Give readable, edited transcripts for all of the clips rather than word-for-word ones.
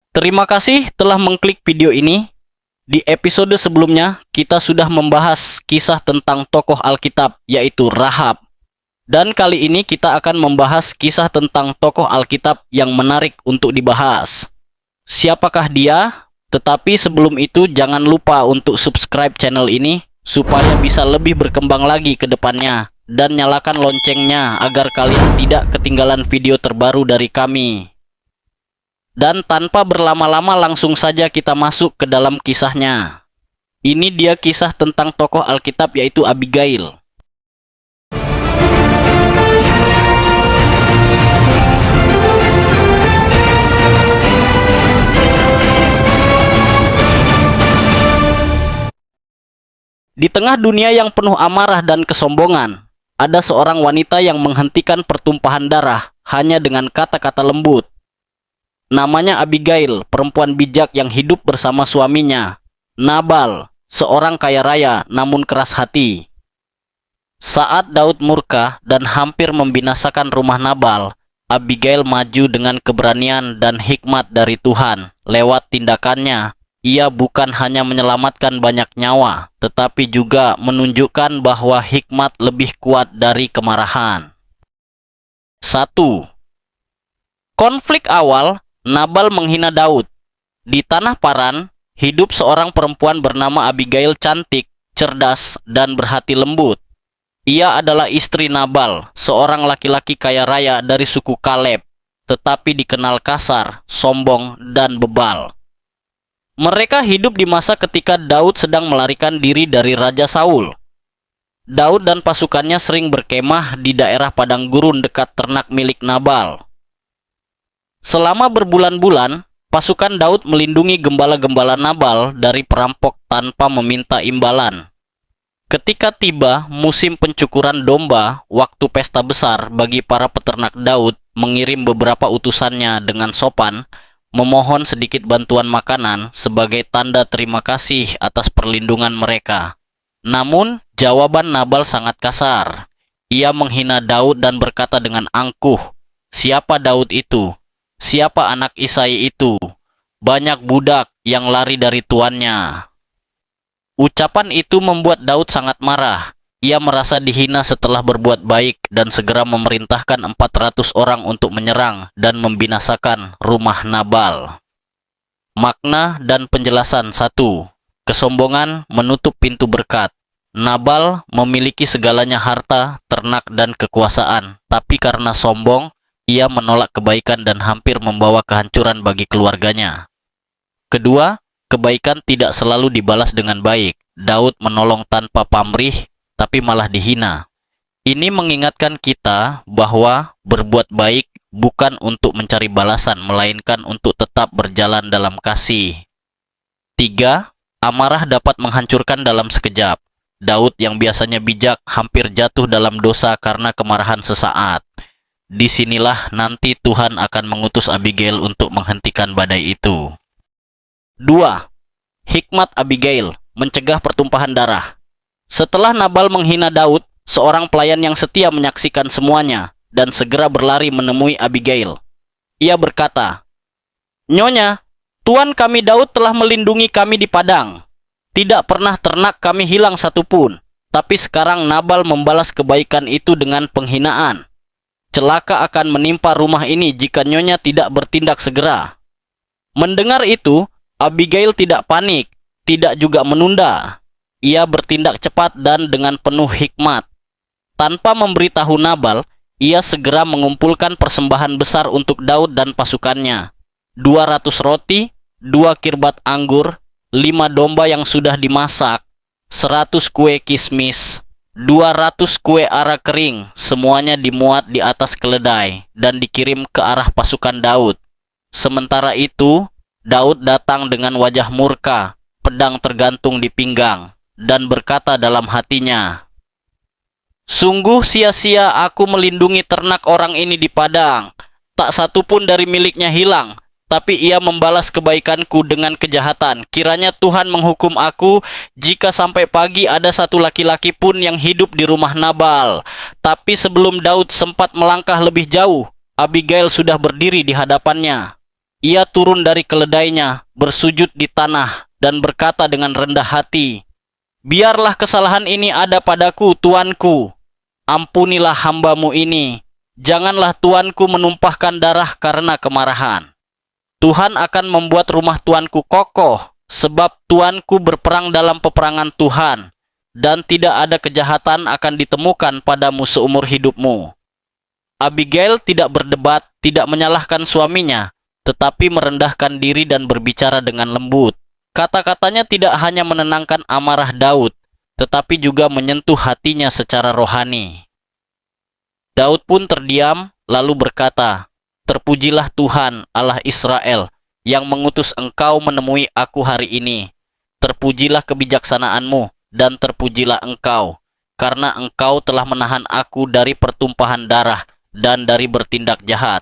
Terima kasih telah mengklik video ini. Di episode sebelumnya, kita sudah membahas kisah tentang tokoh Alkitab, yaitu Rahab. Dan kali ini kita akan membahas kisah tentang tokoh Alkitab yang menarik untuk dibahas. Siapakah dia? Tetapi sebelum itu, jangan lupa untuk subscribe channel ini, supaya bisa lebih berkembang lagi ke depannya. Dan nyalakan loncengnya, agar kalian tidak ketinggalan video terbaru dari kami. Dan tanpa berlama-lama langsung saja kita masuk ke dalam kisahnya. Ini dia kisah tentang tokoh Alkitab yaitu Abigail. Di tengah dunia yang penuh amarah dan kesombongan, ada seorang wanita yang menghentikan pertumpahan darah hanya dengan kata-kata lembut. Namanya Abigail, perempuan bijak yang hidup bersama suaminya, Nabal, seorang kaya raya namun keras hati. Saat Daud murka dan hampir membinasakan rumah Nabal, Abigail maju dengan keberanian dan hikmat dari Tuhan. Lewat tindakannya, ia bukan hanya menyelamatkan banyak nyawa, tetapi juga menunjukkan bahwa hikmat lebih kuat dari kemarahan. 1. Konflik awal, Nabal menghina Daud. Di tanah Paran, hidup seorang perempuan bernama Abigail cantik, cerdas, dan berhati lembut. Ia adalah istri Nabal, seorang laki-laki kaya raya dari suku Kaleb, tetapi dikenal kasar, sombong, dan bebal. Mereka hidup di masa ketika Daud sedang melarikan diri dari Raja Saul. Daud dan pasukannya sering berkemah di daerah padang gurun dekat ternak milik Nabal. Selama berbulan-bulan, pasukan Daud melindungi gembala-gembala Nabal dari perampok tanpa meminta imbalan. Ketika tiba musim pencukuran domba, waktu pesta besar bagi para peternak, Daud mengirim beberapa utusannya dengan sopan, memohon sedikit bantuan makanan sebagai tanda terima kasih atas perlindungan mereka. Namun, jawaban Nabal sangat kasar. Ia menghina Daud dan berkata dengan angkuh, "Siapa Daud itu? Siapa anak Isai itu? Banyak budak yang lari dari tuannya." Ucapan itu membuat Daud sangat marah. Ia merasa dihina setelah berbuat baik dan segera memerintahkan 400 orang untuk menyerang dan membinasakan rumah Nabal. Makna dan penjelasan 1. Kesombongan menutup pintu berkat. Nabal memiliki segalanya, harta, ternak, dan kekuasaan. Tapi karena sombong, ia menolak kebaikan dan hampir membawa kehancuran bagi keluarganya. Kedua, kebaikan tidak selalu dibalas dengan baik. Daud menolong tanpa pamrih, tapi malah dihina. Ini mengingatkan kita bahwa berbuat baik bukan untuk mencari balasan, melainkan untuk tetap berjalan dalam kasih. 3. Amarah dapat menghancurkan dalam sekejap. Daud yang biasanya bijak hampir jatuh dalam dosa karena kemarahan sesaat. Disinilah nanti Tuhan akan mengutus Abigail untuk menghentikan badai itu. 2. Hikmat Abigail mencegah pertumpahan darah. Setelah Nabal menghina Daud, seorang pelayan yang setia menyaksikan semuanya dan segera berlari menemui Abigail. Ia berkata, "Nyonya, tuan kami Daud telah melindungi kami di padang. Tidak pernah ternak kami hilang satupun, tapi sekarang Nabal membalas kebaikan itu dengan penghinaan. Celaka akan menimpa rumah ini jika nyonya tidak bertindak segera." Mendengar itu, Abigail tidak panik, tidak juga menunda. Ia bertindak cepat dan dengan penuh hikmat. Tanpa memberitahu Nabal, ia segera mengumpulkan persembahan besar untuk Daud dan pasukannya. 200 roti, 2 kirbat anggur, 5 domba yang sudah dimasak, 100 kue kismis, 200 kue ara kering, semuanya dimuat di atas keledai dan dikirim ke arah pasukan Daud. Sementara itu, Daud datang dengan wajah murka, pedang tergantung di pinggang, dan berkata dalam hatinya, "Sungguh sia-sia aku melindungi ternak orang ini di padang. Tak satu pun dari miliknya hilang, tapi ia membalas kebaikanku dengan kejahatan. Kiranya Tuhan menghukum aku jika sampai pagi ada satu laki-laki pun yang hidup di rumah Nabal." Tapi sebelum Daud sempat melangkah lebih jauh, Abigail sudah berdiri di hadapannya. Ia turun dari keledainya, bersujud di tanah, dan berkata dengan rendah hati, "Biarlah kesalahan ini ada padaku, tuanku. Ampunilah hamba-Mu ini. Janganlah tuanku menumpahkan darah karena kemarahan. Tuhan akan membuat rumah tuanku kokoh, sebab tuanku berperang dalam peperangan Tuhan, dan tidak ada kejahatan akan ditemukan padamu seumur hidupmu." Abigail tidak berdebat, tidak menyalahkan suaminya, tetapi merendahkan diri dan berbicara dengan lembut. Kata-katanya tidak hanya menenangkan amarah Daud, tetapi juga menyentuh hatinya secara rohani. Daud pun terdiam, lalu berkata, "Terpujilah Tuhan, Allah Israel, yang mengutus engkau menemui aku hari ini. Terpujilah kebijaksanaanmu, dan terpujilah engkau, karena engkau telah menahan aku dari pertumpahan darah dan dari bertindak jahat."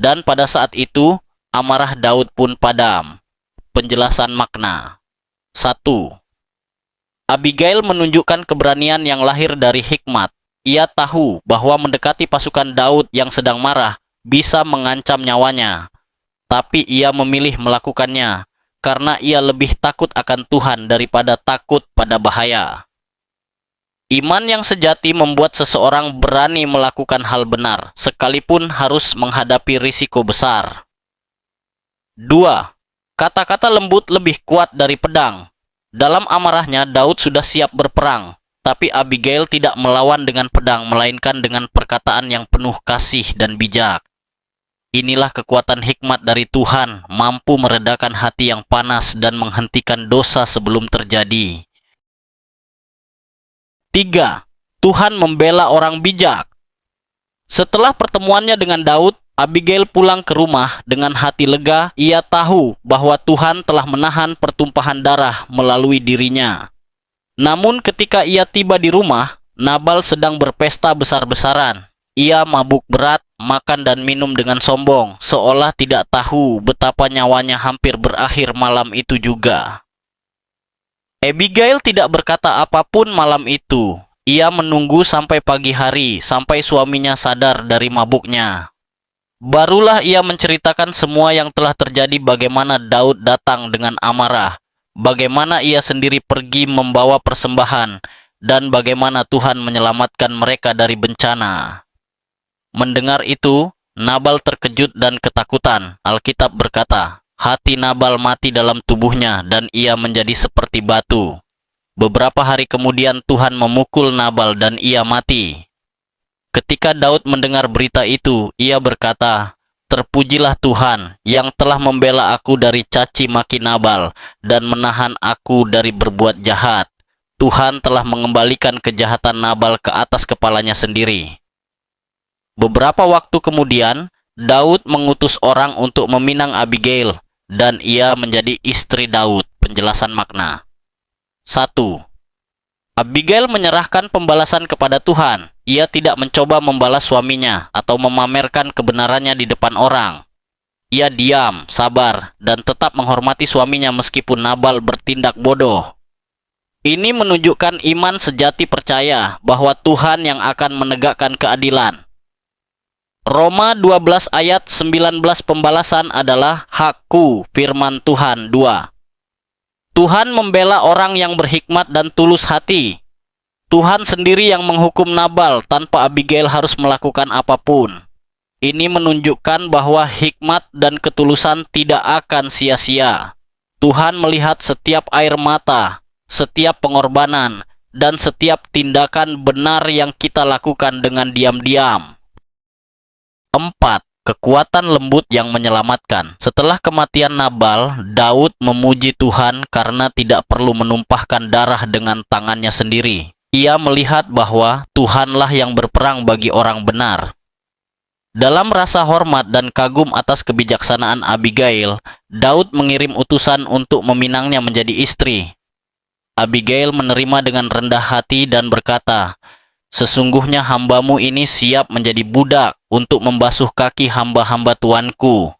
Dan pada saat itu, amarah Daud pun padam. Penjelasan makna. 1. Abigail menunjukkan keberanian yang lahir dari hikmat. Ia tahu bahwa mendekati pasukan Daud yang sedang marah bisa mengancam nyawanya. Tapi ia memilih melakukannya karena ia lebih takut akan Tuhan daripada takut pada bahaya. Iman yang sejati membuat seseorang berani melakukan hal benar, sekalipun harus menghadapi risiko besar. 2. Kata-kata lembut lebih kuat dari pedang. Dalam amarahnya, Daud sudah siap berperang, tapi Abigail tidak melawan dengan pedang, melainkan dengan perkataan yang penuh kasih dan bijak. Inilah kekuatan hikmat dari Tuhan, mampu meredakan hati yang panas dan menghentikan dosa sebelum terjadi. 3. Tuhan membela orang bijak. Setelah pertemuannya dengan Daud, Abigail pulang ke rumah dengan hati lega. Ia tahu bahwa Tuhan telah menahan pertumpahan darah melalui dirinya. Namun ketika ia tiba di rumah, Nabal sedang berpesta besar-besaran. Ia mabuk berat, makan dan minum dengan sombong, seolah tidak tahu betapa nyawanya hampir berakhir malam itu juga. Abigail tidak berkata apapun malam itu. Ia menunggu sampai pagi hari, sampai suaminya sadar dari mabuknya. Barulah ia menceritakan semua yang telah terjadi, bagaimana Daud datang dengan amarah, bagaimana ia sendiri pergi membawa persembahan, dan bagaimana Tuhan menyelamatkan mereka dari bencana. Mendengar itu, Nabal terkejut dan ketakutan. Alkitab berkata, hati Nabal mati dalam tubuhnya dan ia menjadi seperti batu. Beberapa hari kemudian Tuhan memukul Nabal dan ia mati. Ketika Daud mendengar berita itu, ia berkata, "Terpujilah Tuhan yang telah membela aku dari caci maki Nabal dan menahan aku dari berbuat jahat. Tuhan telah mengembalikan kejahatan Nabal ke atas kepalanya sendiri." Beberapa waktu kemudian, Daud mengutus orang untuk meminang Abigail, dan ia menjadi istri Daud. Penjelasan makna. 1. Abigail menyerahkan pembalasan kepada Tuhan. Ia tidak mencoba membalas suaminya atau memamerkan kebenarannya di depan orang. Ia diam, sabar, dan tetap menghormati suaminya meskipun Nabal bertindak bodoh. Ini menunjukkan iman sejati percaya bahwa Tuhan yang akan menegakkan keadilan. Roma 12 ayat 19 pembalasan adalah hakku, firman Tuhan 2. Tuhan membela orang yang berhikmat dan tulus hati. Tuhan sendiri yang menghukum Nabal tanpa Abigail harus melakukan apapun. Ini menunjukkan bahwa hikmat dan ketulusan tidak akan sia-sia. Tuhan melihat setiap air mata, setiap pengorbanan, dan setiap tindakan benar yang kita lakukan dengan diam-diam. 4. Kekuatan lembut yang menyelamatkan. Setelah kematian Nabal, Daud memuji Tuhan karena tidak perlu menumpahkan darah dengan tangannya sendiri. Ia melihat bahwa Tuhanlah yang berperang bagi orang benar. Dalam rasa hormat dan kagum atas kebijaksanaan Abigail, Daud mengirim utusan untuk meminangnya menjadi istri. Abigail menerima dengan rendah hati dan berkata, "Sesungguhnya hambamu ini siap menjadi budak untuk membasuh kaki hamba-hamba tuanku."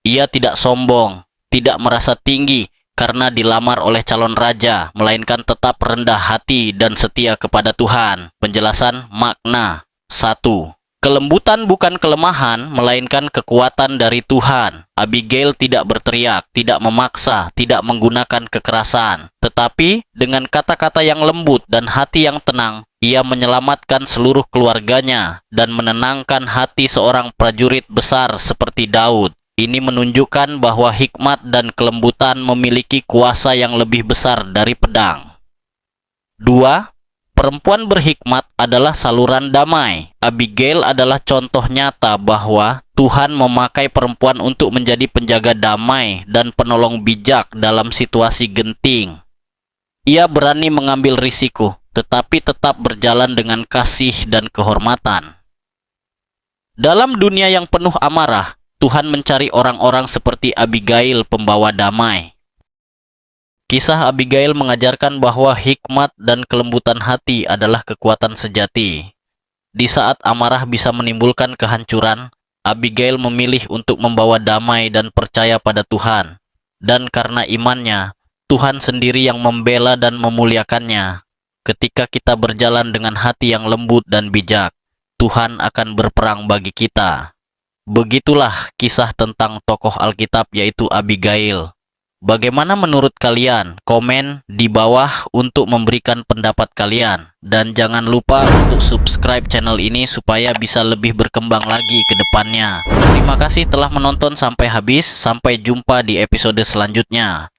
Ia tidak sombong, tidak merasa tinggi karena dilamar oleh calon raja, melainkan tetap rendah hati dan setia kepada Tuhan. Penjelasan makna. 1. Kelembutan bukan kelemahan, melainkan kekuatan dari Tuhan. Abigail tidak berteriak, tidak memaksa, tidak menggunakan kekerasan. Tetapi dengan kata-kata yang lembut dan hati yang tenang, ia menyelamatkan seluruh keluarganya dan menenangkan hati seorang prajurit besar seperti Daud. Ini menunjukkan bahwa hikmat dan kelembutan memiliki kuasa yang lebih besar dari pedang. 2. Perempuan berhikmat adalah saluran damai. Abigail adalah contoh nyata bahwa Tuhan memakai perempuan untuk menjadi penjaga damai dan penolong bijak dalam situasi genting. Ia berani mengambil risiko, tetapi tetap berjalan dengan kasih dan kehormatan. Dalam dunia yang penuh amarah, Tuhan mencari orang-orang seperti Abigail, pembawa damai. Kisah Abigail mengajarkan bahwa hikmat dan kelembutan hati adalah kekuatan sejati. Di saat amarah bisa menimbulkan kehancuran, Abigail memilih untuk membawa damai dan percaya pada Tuhan. Dan karena imannya, Tuhan sendiri yang membela dan memuliakannya. Ketika kita berjalan dengan hati yang lembut dan bijak, Tuhan akan berperang bagi kita. Begitulah kisah tentang tokoh Alkitab yaitu Abigail. Bagaimana menurut kalian? Komen di bawah untuk memberikan pendapat kalian. Dan jangan lupa untuk subscribe channel ini supaya bisa lebih berkembang lagi ke depannya. Terima kasih telah menonton sampai habis. Sampai jumpa di episode selanjutnya.